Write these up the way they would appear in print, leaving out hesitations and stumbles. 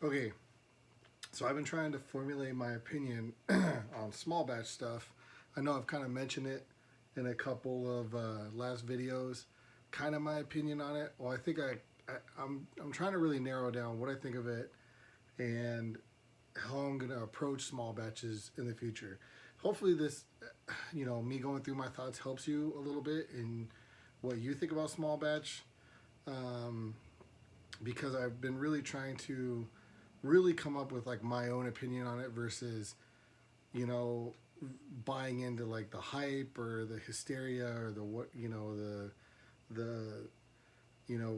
Okay, so I've been trying to formulate my opinion on small batch stuff. I know I've kind of mentioned it in a couple of last videos, kind of my opinion on it. Well, I think I'm trying to really narrow down what I think of it and how I'm gonna approach small batches in the future. Hopefully, this, me going through my thoughts helps you a little bit in what you think about small batch. Um, because I've been really trying to really come up with like my own opinion on it versus you know buying into like the hype or the hysteria or the what the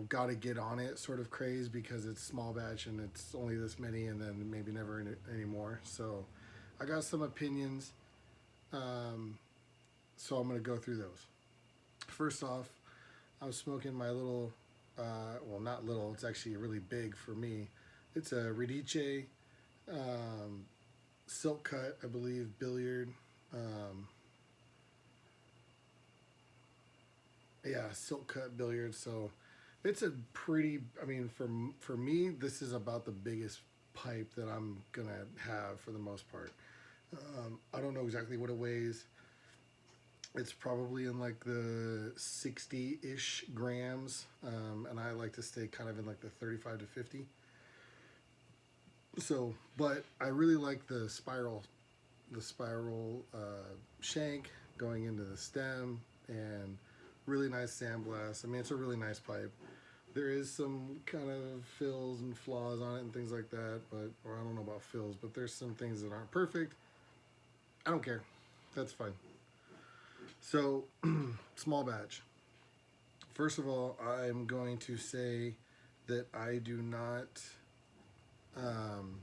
gotta get on it sort of craze because it's small batch and it's only this many and then maybe never anymore. So I got some opinions, um, so I'm gonna go through those. First off, I was smoking my little, well, not little, it's actually really big for me. It's a Radice um, silk cut, I believe, billiard. Um, yeah, silk cut billiard. So it's a pretty, I mean, for me, this is about the biggest pipe that I'm going to have for the most part. I don't know exactly what it weighs. It's probably in like the 60-ish grams, and I like to stay kind of in like the 35 to 50. So, but I really like the spiral shank going into the stem and really nice sandblast. I mean, it's a really nice pipe. There is some kind of fills and flaws on it and things like that, but or I don't know about fills, but there's some things that aren't perfect. I don't care. That's fine. So, small batch. First of all, I'm going to say that I do not um,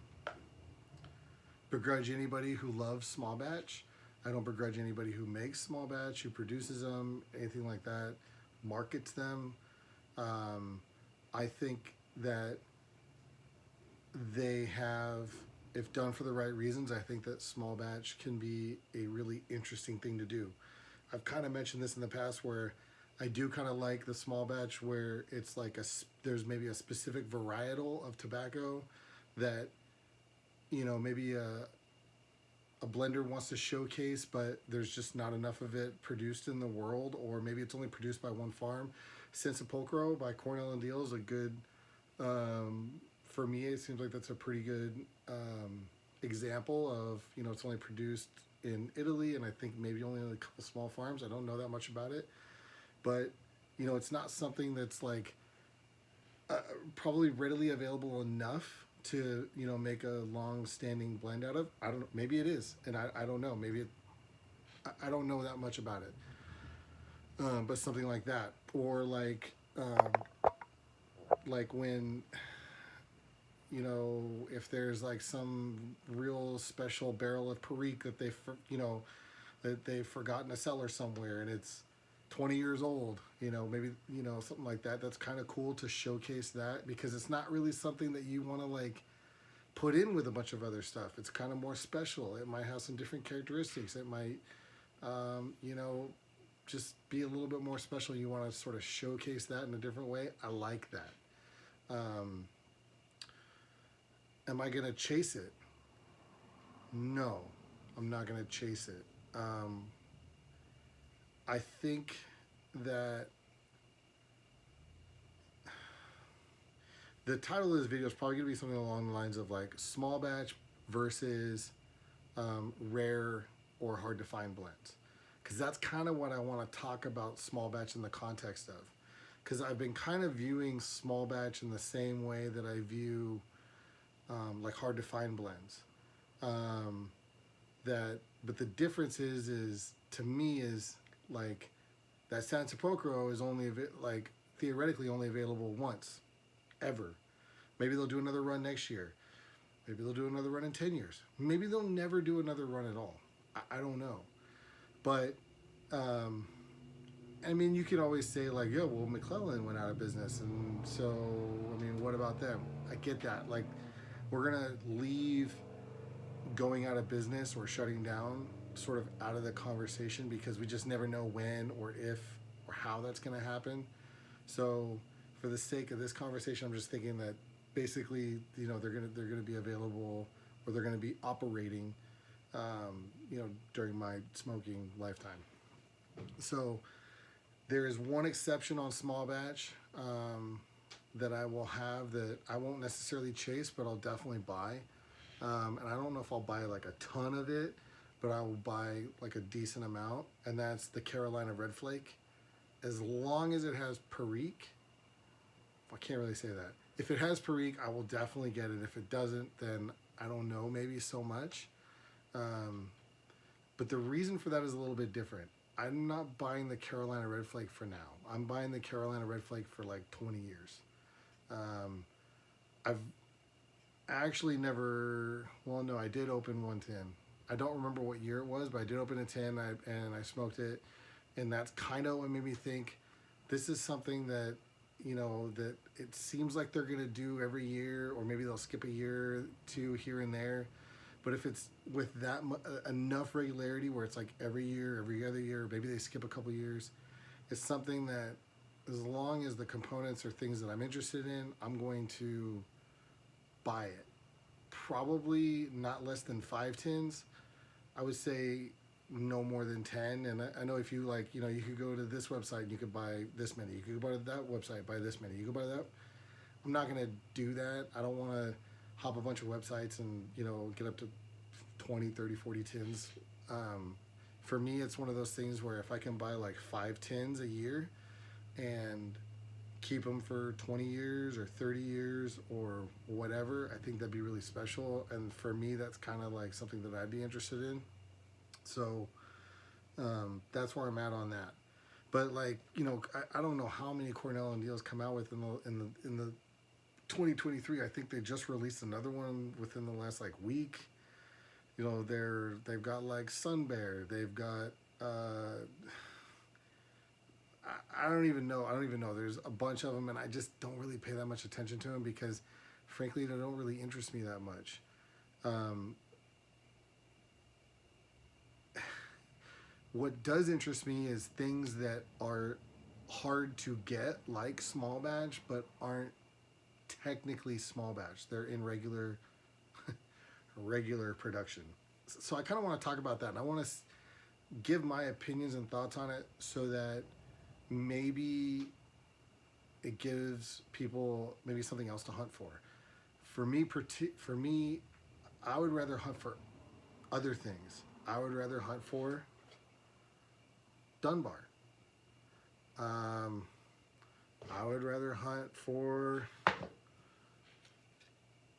begrudge anybody who loves small batch. I don't begrudge anybody who makes small batch, who produces them, anything like that, markets them. Um, I think that they have, if done for the right reasons, I think that small batch can be a really interesting thing to do. I've kind of mentioned this in the past where I do kind of like the small batch where it's like there's maybe a specific varietal of tobacco that maybe a blender wants to showcase, but there's just not enough of it produced in the world, or maybe it's only produced by one farm. Sensapulcro by Cornell and Deal is a good, um, for me, it seems like that's a pretty good example of, it's only produced in Italy and I think maybe only in a couple small farms. I don't know that much about it, but, it's not something that's like uh, probably readily available enough to make a long standing blend out of. I don't know, maybe it is, and I don't know, maybe I don't know that much about it, but something like that, or like when if there's like some real special barrel of Perique that that they've forgotten to sell or somewhere and it's 20 years old, maybe something like that. That's kind of cool to showcase that because it's not really something that you want to like put in with a bunch of other stuff. It's kind of more special. It might have some different characteristics. It might um, you know just be a little bit more special. You want to sort of showcase that in a different way. I like that. um, am I going to chase it? No, I'm not going to chase it. I think that the title of this video is probably going to be something along the lines of like small batch versus rare or hard to find blends. Because that's kind of what I want to talk about small batch in the context of. Because I've been kind of viewing small batch in the same way that I view like hard to find blends. Um, but the difference is to me is like that Santa Pocro is only like theoretically only available once ever. Maybe they'll do another run next year. Maybe they'll do another run in 10 years. Maybe they'll never do another run at all. I don't know. But, um, I mean, you could always say, like, yo, well, McClellan went out of business. And so, I mean, what about them? I get that. Like, we're going to leave going out of business or shutting down sort of out of the conversation because we just never know when or if or how that's going to happen. So, for the sake of this conversation, I'm just thinking that basically, you know, they're gonna be available, or they're gonna be operating, you know, during my smoking lifetime. So there is one exception on small batch, that I will have, that I won't necessarily chase, but I'll definitely buy. And I don't know if I'll buy like a ton of it, but I will buy like a decent amount, and that's the Carolina Red Flake. As long as it has Perique, I can't really say that. If it has Perique, I will definitely get it. If it doesn't, then I don't know, maybe so much. But the reason for that is a little bit different. I'm not buying the Carolina Red Flake for now. I'm buying the Carolina Red Flake for like 20 years. I've actually never, well, no, I did open one tin. I don't remember what year it was, but I did open a tin, and I smoked it. And that's kind of what made me think this is something that, you know, that it seems like they're going to do every year, or maybe they'll skip a year or two here and there. But if it's with that enough regularity where it's like every year, every other year, maybe they skip a couple years, it's something that, as long as the components are things that I'm interested in, I'm going to buy it. Probably not less than 5 tins. I would say no more than 10. And I know if you like, you know, you could go to this website and you could buy this many. You could go to that website, buy this many. You could buy that. I'm not going to do that. I don't want to hop a bunch of websites and, you know, get up to 20, 30, 40 tins. For me, it's one of those things where if I can buy like 5 tins a year and keep them for 20 years or 30 years or whatever, I think that'd be really special. And for me, that's kind of like something that I'd be interested in. So that's where I'm at on that. But like, you know, I don't know how many Cornell and Deals come out with in the 2023. I think they just released another one within the last like week. You know, they've got like Sun Bear. They've got I don't even know. There's a bunch of them, and I just don't really pay that much attention to them because, frankly, they don't really interest me that much. What does interest me is things that are hard to get, like small batch, but aren't technically small batch. They're in regular production. So I kind of want to talk about that, and I want to give my opinions and thoughts on it so that maybe it gives people maybe something else to hunt for. For me, I would rather hunt for other things. I would rather hunt for Dunbar. I would rather hunt for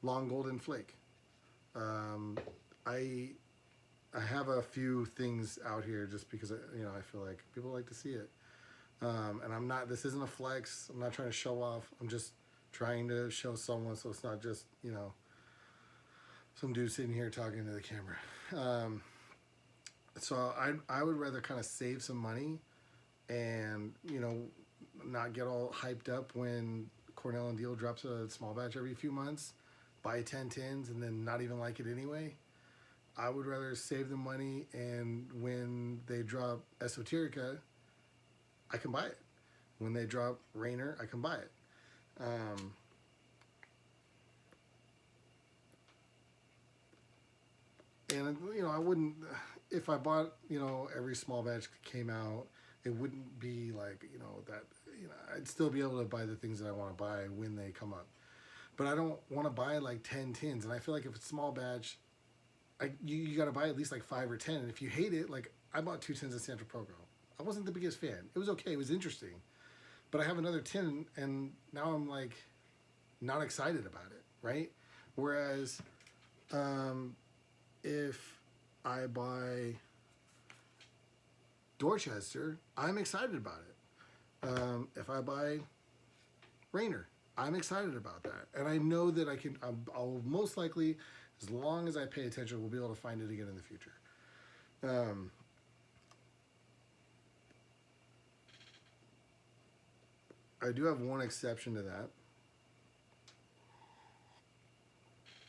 Long Golden Flake. I have a few things out here just because, you know, I feel like people like to see it. And I'm not, this isn't a flex. I'm not trying to show off. I'm just trying to show someone, so it's not just, you know, some dude sitting here talking to the camera. So I would rather kind of save some money and, you know, not get all hyped up when Cornell and Deal drops a small batch every few months, buy 10 tins and then not even like it anyway. I would rather save the money, and when they drop Esoterica, I can buy it. When they drop Rainer, I can buy it. And, you know, I wouldn't, if I bought, you know, every small batch came out, it wouldn't be like, you know, that, you know, I'd still be able to buy the things that I want to buy when they come up. But I don't want to buy like 10 tins. And I feel like if it's small batch, you got to buy at least like 5 or 10. And if you hate it, like I bought 2 tins of Santo Progo. I wasn't the biggest fan. It was okay. It was interesting. But I have another tin, and now I'm like not excited about it, right? Whereas if I buy Dorchester, I'm excited about it. If I buy Rainer, I'm excited about that. And I know that I'll most likely, as long as I pay attention, we'll be able to find it again in the future. I do have one exception to that.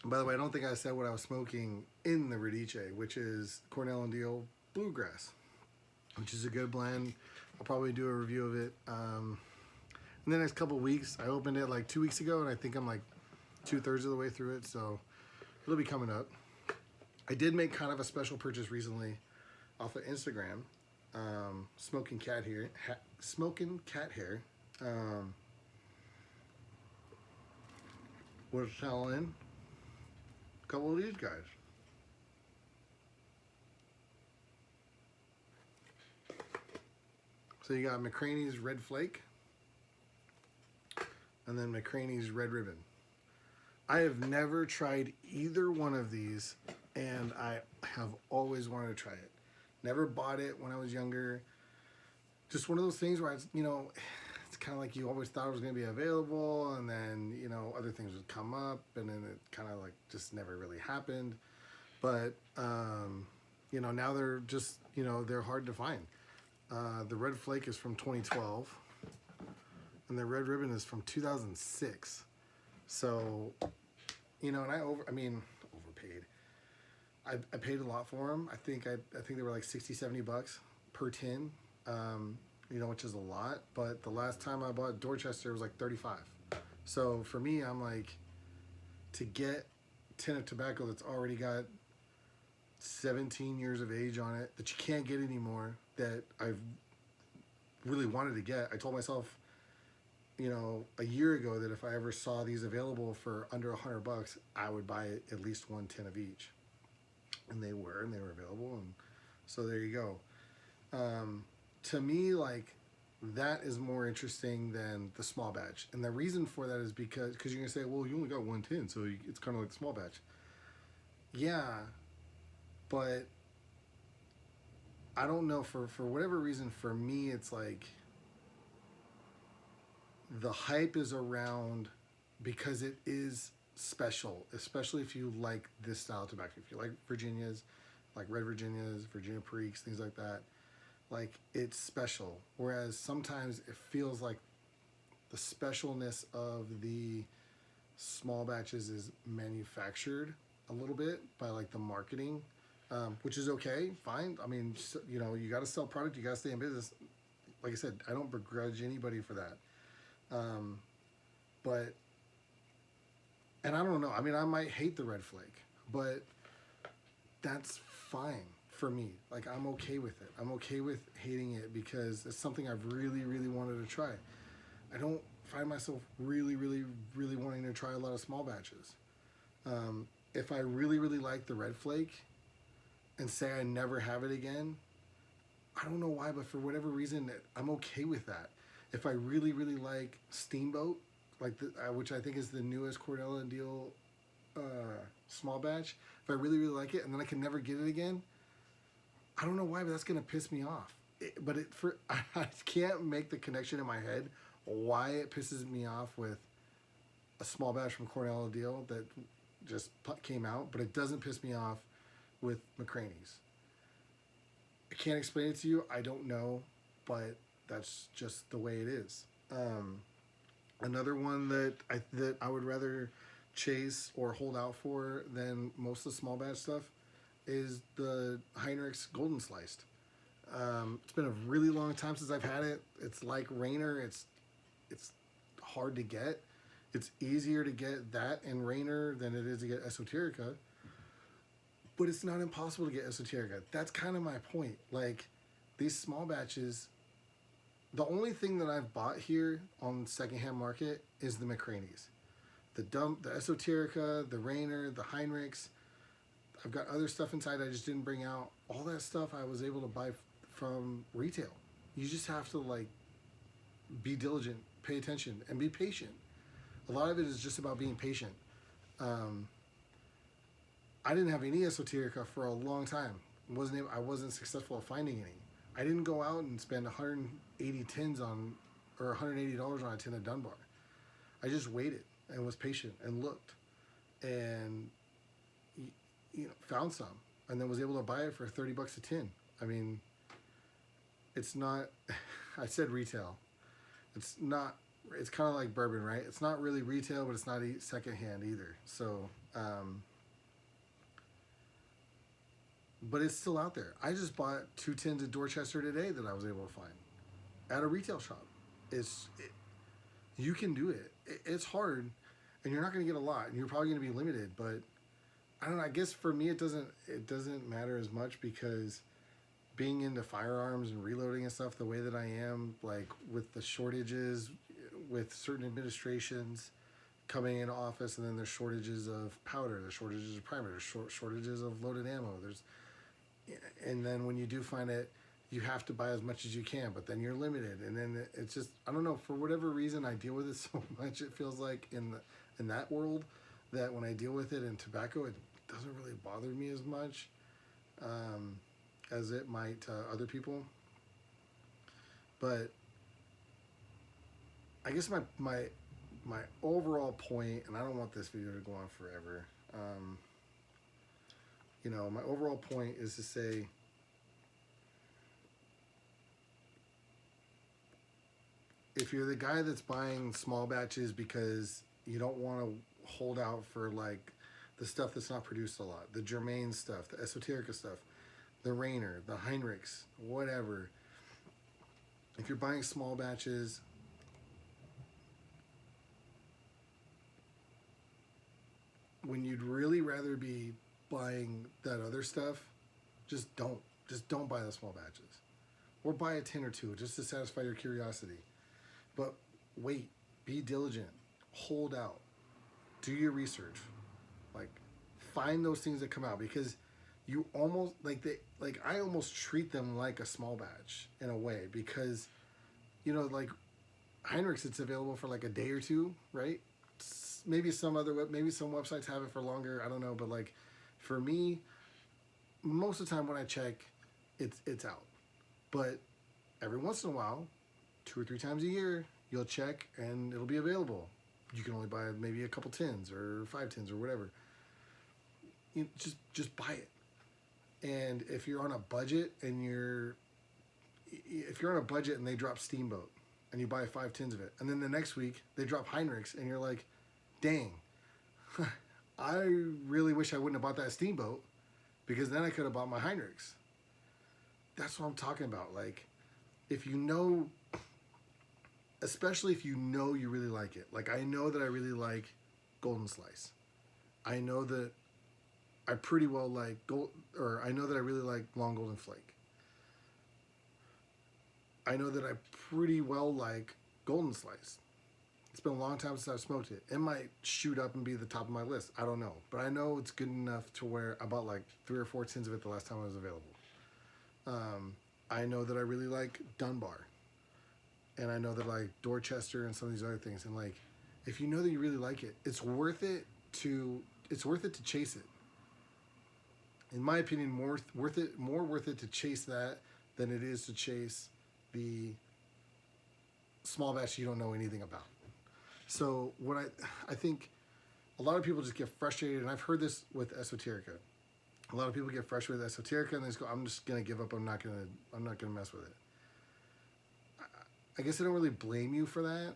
And by the way, I don't think I said what I was smoking in the Radice, which is Cornell and Deal Bluegrass, which is a good blend. I'll probably do a review of it in the next couple weeks. I opened it like 2 weeks ago, and I think I'm like 2/3 of the way through it, so it'll be coming up. I did make kind of a special purchase recently off of Instagram. Smoking cat hair. Smoking cat hair. Was selling a couple of these guys. So you got McRaes Red Flake, and then McRaes Red Ribbon. I have never tried either one of these, and I have always wanted to try it. Never bought it when I was younger. Just one of those things where it's kind of like you always thought it was going to be available, and then, other things would come up, and then it kind of like just never really happened. But, now they're just, they're hard to find. The Red Flake is from 2012, and the Red Ribbon is from 2006. So, and overpaid. I paid a lot for them. I think they were like 60, 70 bucks per tin, which is a lot. But the last time I bought Dorchester, it was like 35. So for me, I'm like, to get a tin of tobacco that's already got 17 years of age on it, that you can't get anymore, that I've really wanted to get. I told myself, a year ago that if I ever saw these available for under $100, I would buy at least one tin of each. And they were available, and so there you go. To me, like, that is more interesting than the small batch. And the reason for that is because you're going to say, well, you only got one tin, so it's kind of like the small batch. Yeah, but I don't know, for whatever reason, for me, it's like the hype is around because it is special, especially if you like this style of tobacco. If you like Virginias, like Red Virginias, Virginia Periques, things like that, like, it's special. Whereas sometimes it feels like the specialness of the small batches is manufactured a little bit by like the marketing, which is okay, fine. I mean, you got to sell product, you got to stay in business. Like I said, I don't begrudge anybody for that. But, and I don't know, I mean, I might hate the Red Flake, but that's fine for me. Like, I'm okay with it. I'm okay with hating it because it's something I've really, really wanted to try. I don't find myself really, really, really wanting to try a lot of small batches. If I really, really like the Red Flake and say I never have it again, I don't know why, but for whatever reason, I'm okay with that. If I really, really like Steamboat, like which I think is the newest Cordella and Deal small batch, if I really, really like it and then I can never get it again, I don't know why, but that's going to piss me off. I can't make the connection in my head why it pisses me off with a small batch from Cordella Deal that just came out, but it doesn't piss me off with McRaes. I can't explain it to you. I don't know, but that's just the way it is. Another one that I would rather chase or hold out for than most of the small batch stuff is the Heinrich's Golden Sliced. It's been a really long time since I've had it. It's like Rainer. It's hard to get. It's easier to get that in Rainer than it is to get Esoterica. But it's not impossible to get Esoterica. That's kind of my point. Like, these small batches, the only thing that I've bought here on the secondhand market is the McRaes. The Esoterica, the Rainer, the Heinrichs. I've got other stuff inside I just didn't bring out. All that stuff I was able to buy from retail. You just have to, like, be diligent, pay attention, and be patient. A lot of it is just about being patient. I didn't have any Esoterica for a long time. I wasn't successful at finding any. I didn't go out and spend 180 tins on, or $180 on a tin of Dunbar. I just waited and was patient and looked and found some, and then was able to buy it for 30 bucks a tin. I mean, it's not, I said retail. It's not, it's kind of like bourbon, right? It's not really retail, but it's not secondhand either. So, but it's still out there. I just bought 2 tins of Dorchester today that I was able to find at a retail shop. You can do it. It's hard. and you're not going to get a lot, and you're probably going to be limited. But I don't know. I guess for me, it doesn't matter as much because being into firearms and reloading and stuff the way that I am, like with the shortages, with certain administrations coming into office, and then there's shortages of powder, there's shortages of primer, there's shortages of loaded ammo. And then when you do find it, you have to buy as much as you can, but then you're limited, and then it's just, I don't know, for whatever reason I deal with it so much. It feels like in that world that when I deal with it in tobacco, it doesn't really bother me as much as it might other people. But I guess my overall point, and I don't want this video to go on forever. My overall point is to say, if you're the guy that's buying small batches because you don't want to hold out for like the stuff that's not produced a lot, the Germain stuff, the Esoterica stuff, the Rainer, the Heinrichs, whatever. If you're buying small batches, when you'd really rather be buying that other stuff, just don't buy the small batches, or buy a 10 or 2 just to satisfy your curiosity. But wait, be diligent, hold out, do your research, like find those things that come out, because you almost I almost treat them like a small batch in a way, because like Heinrichs, it's available for like a day or two, right? Maybe some websites have it for longer, I don't know, but like for me, most of the time when I check, it's out. But every once in a while, 2 or 3 times a year, you'll check and it'll be available. You can only buy maybe a couple tins or 5 tins or whatever. Just buy it. And if you're on a budget and they drop Steamboat and you buy 5 tins of it, and then the next week they drop Heinrichs and you're like, dang, I really wish I wouldn't have bought that Steamboat, because then I could have bought my Heinrichs. That's what I'm talking about. Like, if you know, especially if you know you really like it. Like, I know that I really like Golden Slice. I know that I pretty well like I know that I really like Long Golden Flake. I know that I pretty well like Golden Slice. It's been a long time since I've smoked it. It might shoot up and be the top of my list. I don't know. But I know it's good enough to where I bought like 3 or 4 tins of it the last time it was available. I know that I really like Dunbar. And I know that I like Dorchester and some of these other things. And like, if you know that you really like it, it's worth it to chase it. In my opinion, more worth it to chase that than it is to chase the small batch you don't know anything about. So what I think a lot of people just get frustrated, and I've heard this with Esoterica. A lot of people get frustrated with Esoterica and they just go, I'm just gonna give up, I'm not gonna mess with it. I guess I don't really blame you for that,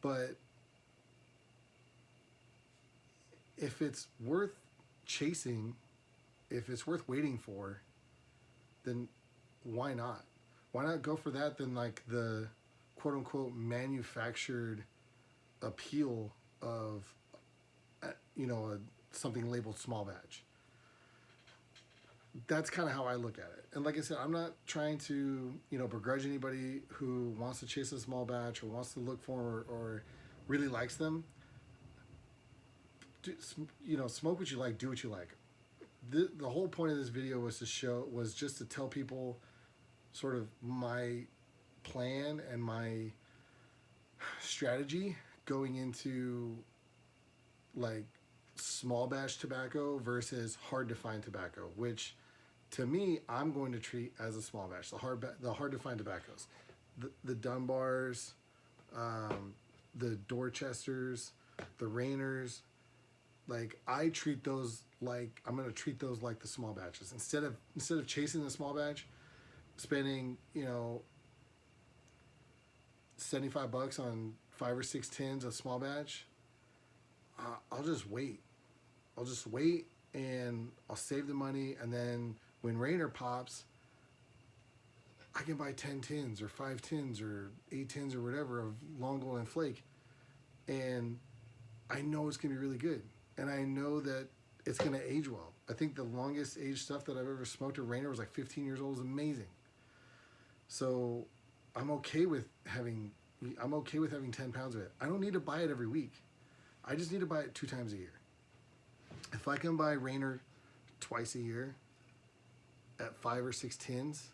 but if it's worth chasing, if it's worth waiting for, then why not? Why not go for that than like the quote unquote manufactured appeal of something labeled small batch? That's kind of how I look at it. And like I said, I'm not trying to begrudge anybody who wants to chase a small batch or wants to look for or really likes them. Smoke what you like, do what you like. The whole point of this video was just to tell people sort of my plan and my strategy going into like small batch tobacco versus hard to find tobacco, which to me I'm going to treat as a small batch. The hard to find tobaccos, the Dunbars, the Dorchesters, the Rainers. Like I'm gonna treat those like the small batches. Instead of chasing the small batch, spending $75 on 5 or 6 tins of small batch, I'll just wait. And I'll save the money, and then when Rainer pops, I can buy 10 tins or 5 tins or 8 tins or whatever of Long Golden Flake, and I know it's gonna be really good, and I know that it's gonna age well. I think the longest age stuff that I've ever smoked, a Rainer, was like 15 years old. It was amazing. So I'm okay with having 10 pounds of it. I don't need to buy it every week. I just need to buy it 2 times a year. If I can buy Rainer twice a year at 5 or 6 tins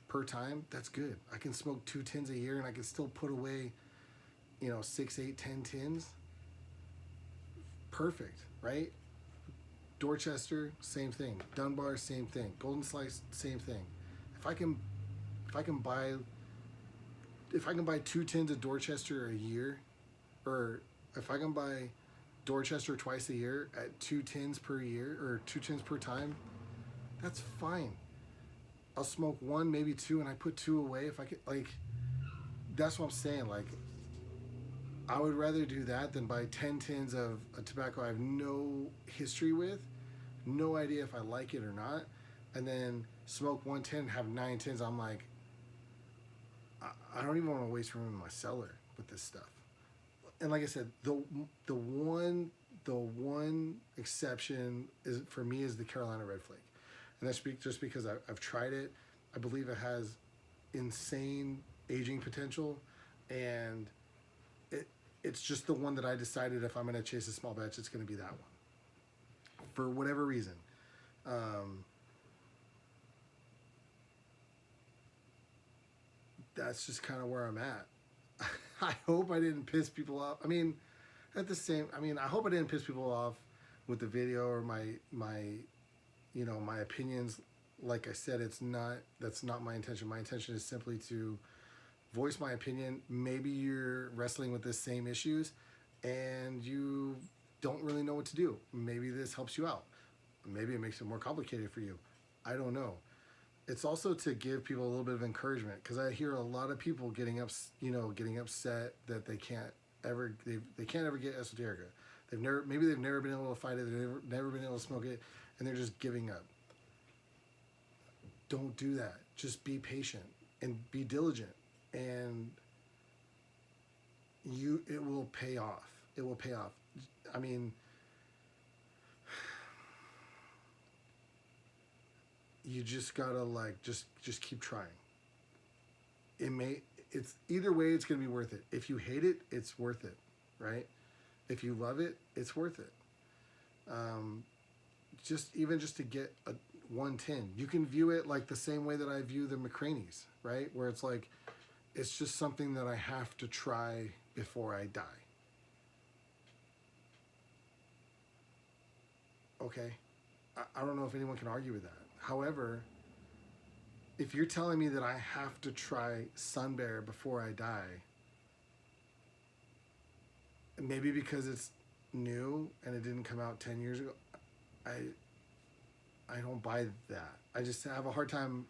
per time, that's good. I can smoke 2 tins a year and I can still put away, 6, 8, 10 tins. Perfect, right? Dorchester, same thing. Dunbar, same thing. Golden Slice, same thing. If I can buy 2 tins of Dorchester a year, or if I can buy Dorchester twice a year at 2 tins per year or 2 tins per time, that's fine. I'll smoke 1, maybe 2, and I put 2 away if I could. Like, that's what I'm saying. Like, I would rather do that than buy 10 tins of a tobacco I have no history with, no idea if I like it or not, and then smoke 1 tin and have 9 tins. I'm like, I don't even want to waste room in my cellar with this stuff. And like I said, the one exception is for me is the Carolina Red Flake, and that's just because I've tried it. I believe it has insane aging potential, and it's just the one that I decided if I'm going to chase a small batch, it's going to be that one for whatever reason. That's just kind of where I'm at. I hope I didn't piss people off. I mean, I hope I didn't piss people off with the video or my opinions. Like I said, that's not my intention. My intention is simply to voice my opinion. Maybe you're wrestling with the same issues and you don't really know what to do. Maybe this helps you out. Maybe it makes it more complicated for you. I don't know. It's also to give people a little bit of encouragement, because I hear a lot of people getting upset that they can't ever get esoterica. They've never been able to fight it. They've never been able to smoke it, and they're just giving up. Don't do that. Just be patient and be diligent, and it will pay off. It will pay off. I mean, you just gotta just keep trying. It's either way, it's gonna be worth it. If you hate it, it's worth it, right? If you love it, it's worth it. Just to get a 1 tin, you can view it like the same way that I view the McRaes, right? Where it's like, it's just something that I have to try before I die. Okay, I don't know if anyone can argue with that. However, if you're telling me that I have to try Sun Bear before I die, maybe because it's new and it didn't come out 10 years ago, I don't buy that. I just have a hard time.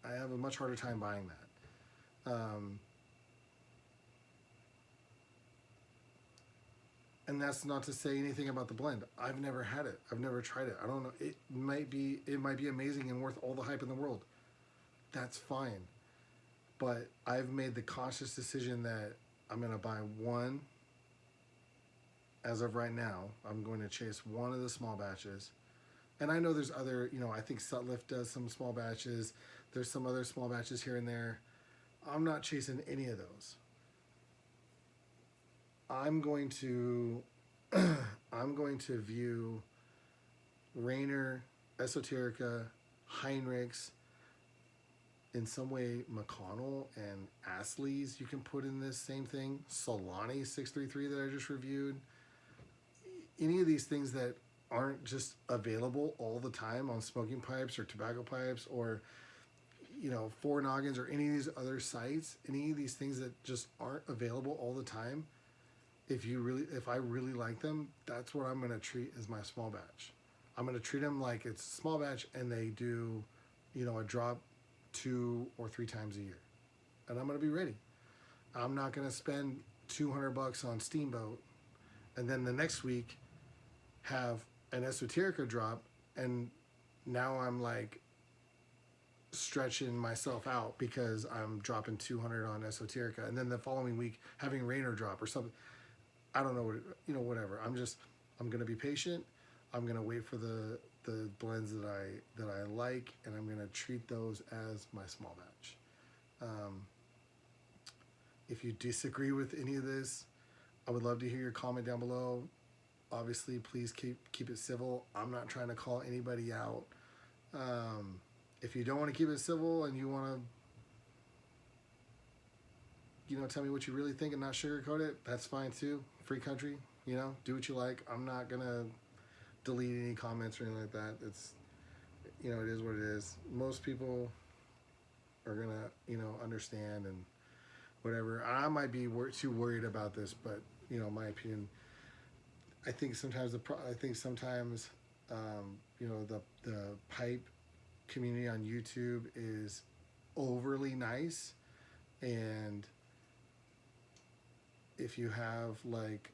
I have a much harder time buying that. And that's not to say anything about the blend. I've never had it. I've never tried it. I don't know. It might be amazing and worth all the hype in the world. That's fine. But I've made the conscious decision that I'm going to buy one. As of right now, I'm going to chase one of the small batches. And I know there's other, I think Sutliff does some small batches. There's some other small batches here and there. I'm not chasing any of those. I'm going to view Rainer, Esoterica, Heinrichs, in some way McConnell and Astley's you can put in this same thing. Solani 633 that I just reviewed. Any of these things that aren't just available all the time on smoking pipes or tobacco pipes or Four Noggins or any of these other sites, any of these things that just aren't available all the time, if I really like them, that's what I'm going to treat as my small batch. I'm going to treat them like it's a small batch and they do a drop 2 or 3 times a year, and I'm going to be ready. I'm not going to spend $200 on Steamboat and then the next week have an Esoterica drop, and now I'm like stretching myself out because I'm dropping $200 on Esoterica, and then the following week having Rainer drop or something. I don't know what, whatever. I'm going to be patient. I'm going to wait for the blends that I like, and I'm going to treat those as my small batch. If you disagree with any of this, I would love to hear your comment down below. Obviously, please keep it civil. I'm not trying to call anybody out. If you don't want to keep it civil and you want to, tell me what you really think and not sugarcoat it, that's fine too. Free country, do what you like. I'm not gonna delete any comments or anything like that. It's, it is what it is. Most people are gonna, understand and whatever. I might be too worried about this, but my opinion. I think sometimes the pipe community on YouTube is overly nice, and if you have like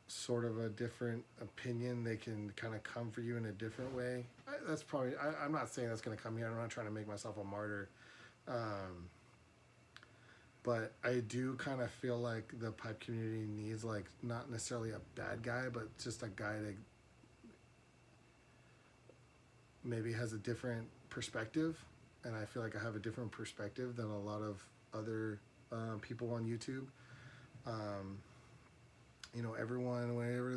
sort of a different opinion, they can kind of come for you in a different way. That's probably, I'm not saying that's going to come here. I'm not trying to make myself a martyr. But I do kind of feel like the pipe community needs, like, not necessarily a bad guy, but just a guy that maybe has a different perspective. And I feel like I have a different perspective than a lot of other people on YouTube. Everyone, whenever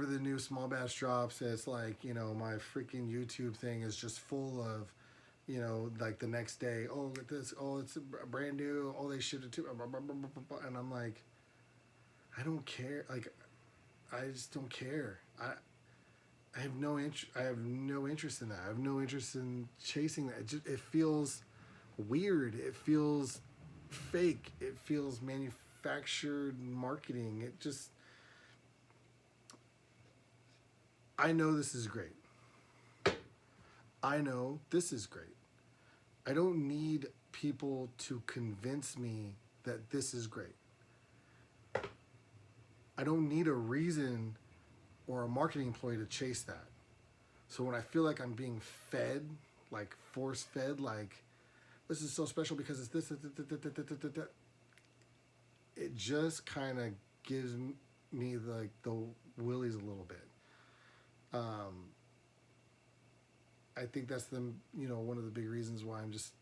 the new small batch drops, it's like, my freaking YouTube thing is just full of, like the next day, oh, look at this, oh, it's brand new, oh, they shipped it to, and I'm like, I don't care. Like, I just don't care. I have no interest in that. I have no interest in chasing that. It feels weird. It feels fake. It feels manufactured marketing. I know this is great. I know this is great. I don't need people to convince me that this is great. I don't need a reason or a marketing employee to chase that. So when I feel like I'm being fed, like force fed, like, this is so special because it's this, it just kind of gives me the willies a little bit. I think that's one of the big reasons why I'm just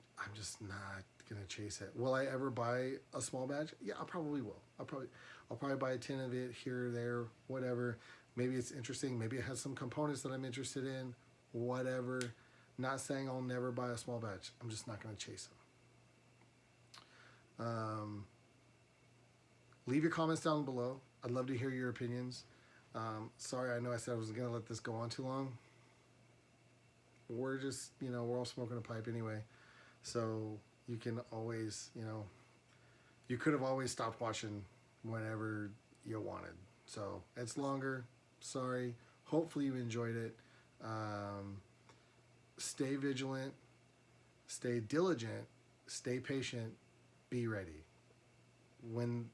not gonna chase it. Will I ever buy a small batch? Yeah, I probably will. I'll probably buy a tin of it here or there, whatever. Maybe it's interesting. Maybe it has some components that I'm interested in. Whatever. Not saying I'll never buy a small batch. I'm just not gonna chase them. Leave your comments down below. I'd love to hear your opinions. Sorry, I know I said I wasn't gonna let this go on too long. We're just, we're all smoking a pipe anyway. So you can always, you could have always stopped watching whenever you wanted. So it's longer. Sorry. Hopefully you enjoyed it. Stay vigilant. Stay diligent. Stay patient. Be ready. When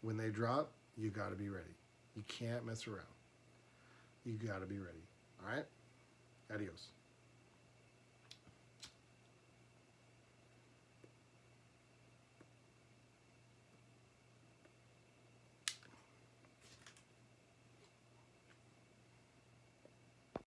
they drop, you got to be ready. You can't mess around. You got to be ready. All right? Adios.